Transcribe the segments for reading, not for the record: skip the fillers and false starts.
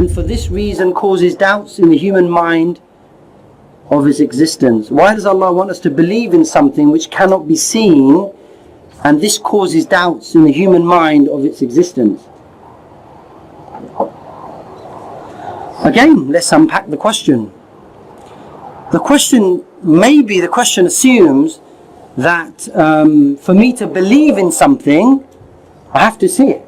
and for this reason causes doubts in the human mind of its existence. Why does Allah want us to believe in something which cannot be seen, and this causes doubts in the human mind of its existence? Again, let's unpack the question. The question assumes that for me to believe in something, I have to see it.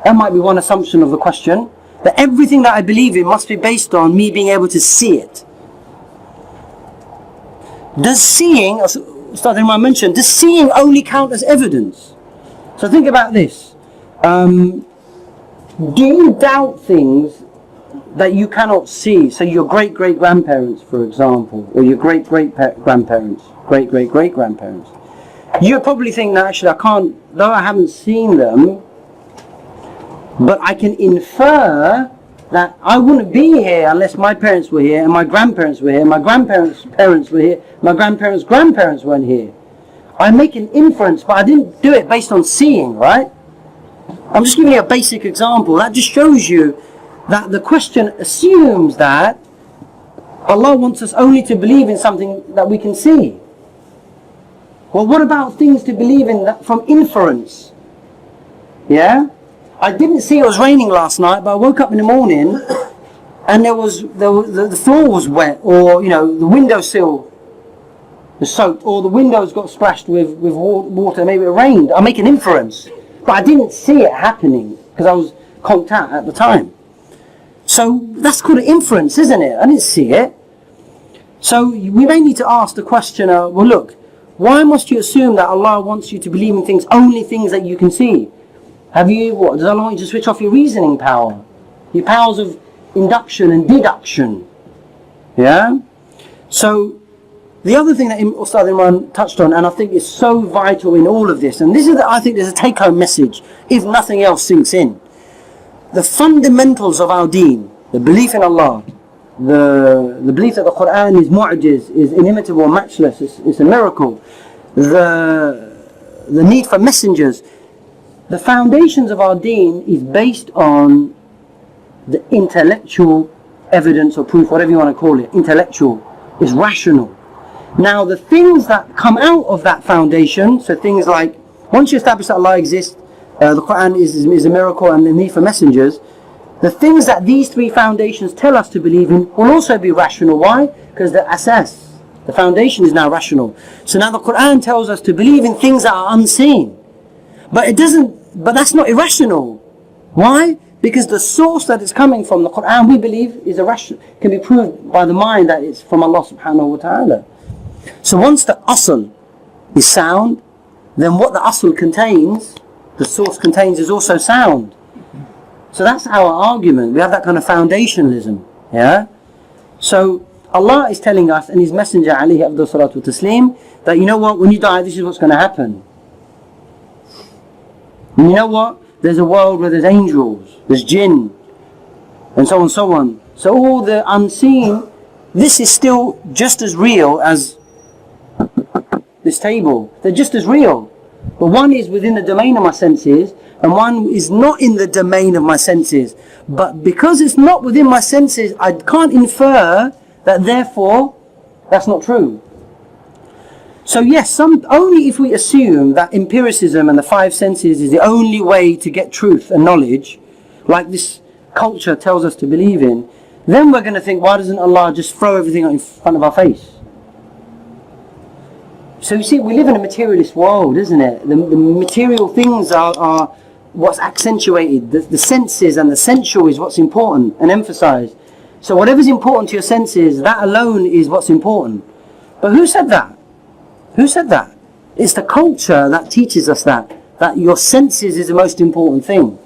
That might be one assumption of the question, that everything that I believe in must be based on me being able to see it. Does seeing, as Ustad Imran mentioned, does seeing only count as evidence? So think about this. Do you doubt things that you cannot see? So your great-great-grandparents, for example, or your great-great-grandparents, great-great-great-grandparents. You probably think, no, actually I can't, though I haven't seen them, but I can infer that I wouldn't be here unless my parents were here, and my grandparents were here, my grandparents' parents were here, my grandparents' grandparents weren't here. I make an inference, but I didn't do it based on seeing, right? I'm just giving you a basic example. That just shows you that the question assumes that Allah wants us only to believe in something that we can see. Well, what about things to believe in that from inference? Yeah? I didn't see it was raining last night, but I woke up in the morning and the floor was wet, or the windowsill was soaked, or the windows got splashed with water. Maybe it rained. I make an inference, but I didn't see it happening because I was conked out at the time. So that's called an inference, isn't it? I didn't see it. So we may need to ask the question: well, look, why must you assume that Allah wants you to believe in things, only things that you can see? Does Allah want you to switch off your reasoning power? Your powers of induction and deduction? Yeah? So, the other thing that Ustad Imran touched on, and I think is so vital in all of this, and this is, I think, there's a take-home message, if nothing else sinks in. The fundamentals of our deen, the belief in Allah, the belief that the Quran is mu'jiz, is inimitable, matchless, it's a miracle, the need for messengers. The foundations of our deen is based on the intellectual evidence or proof, whatever you want to call it. Intellectual is rational. Now the things that come out of that foundation, so things like, once you establish that Allah exists, the Quran is a miracle, and the need for messengers, the things that these three foundations tell us to believe in will also be rational. Why? Because the asas, the foundation, is now rational. So now the Quran tells us to believe in things that are unseen. But that's not irrational. Why? Because the source that it's coming from, the Quran, we believe is can be proved by the mind that it's from Allah subhanahu wa ta'ala. So once the asl is sound, then what the asl contains, the source contains, is also sound. So that's our argument. We have that kind of foundationalism. Yeah? So Allah is telling us, and His Messenger alayhi afdal salatu wa taslim, that you know what, when you die, this is what's going to happen. And you know what? There's a world where there's angels, there's jinn, and so on and so on. So all the unseen, this is still just as real as this table. They're just as real. But one is within the domain of my senses, and one is not in the domain of my senses. But because it's not within my senses, I can't infer that therefore that's not true. So yes, only if we assume that empiricism and the five senses is the only way to get truth and knowledge, like this culture tells us to believe in, then we're going to think, why doesn't Allah just throw everything in front of our face? So you see, we live in a materialist world, isn't it? The material things are what's accentuated. The senses and the sensual is what's important and emphasized. So whatever's important to your senses, that alone is what's important. But who said that? Who said that? It's the culture that teaches us that your senses is the most important thing.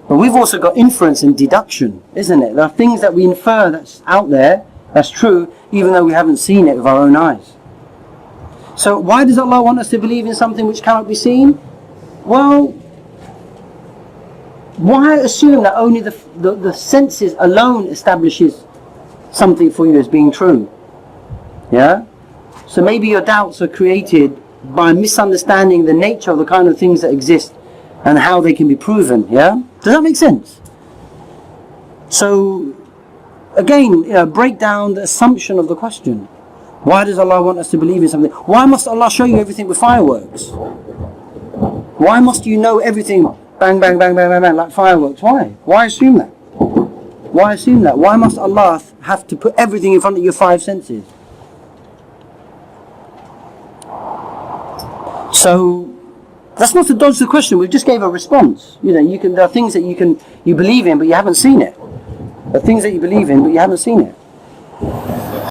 But we've also got inference and deduction, isn't it? There are things that we infer that's out there, that's true, even though we haven't seen it with our own eyes. So why does Allah want us to believe in something which cannot be seen? Well, why assume that only the senses alone establishes something for you as being true? Yeah? So maybe your doubts are created by misunderstanding the nature of the kind of things that exist and how they can be proven. Yeah? Does that make sense? So, again, break down the assumption of the question. Why does Allah want us to believe in something? Why must Allah show you everything with fireworks? Why must you know everything, bang, bang, bang, bang, bang, bang, like fireworks? Why? Why assume that? Why assume that? Why must Allah have to put everything in front of your five senses? So, that's not to dodge the question. We just gave a response. There are things that you believe in, but you haven't seen it. There are things that you believe in, but you haven't seen it.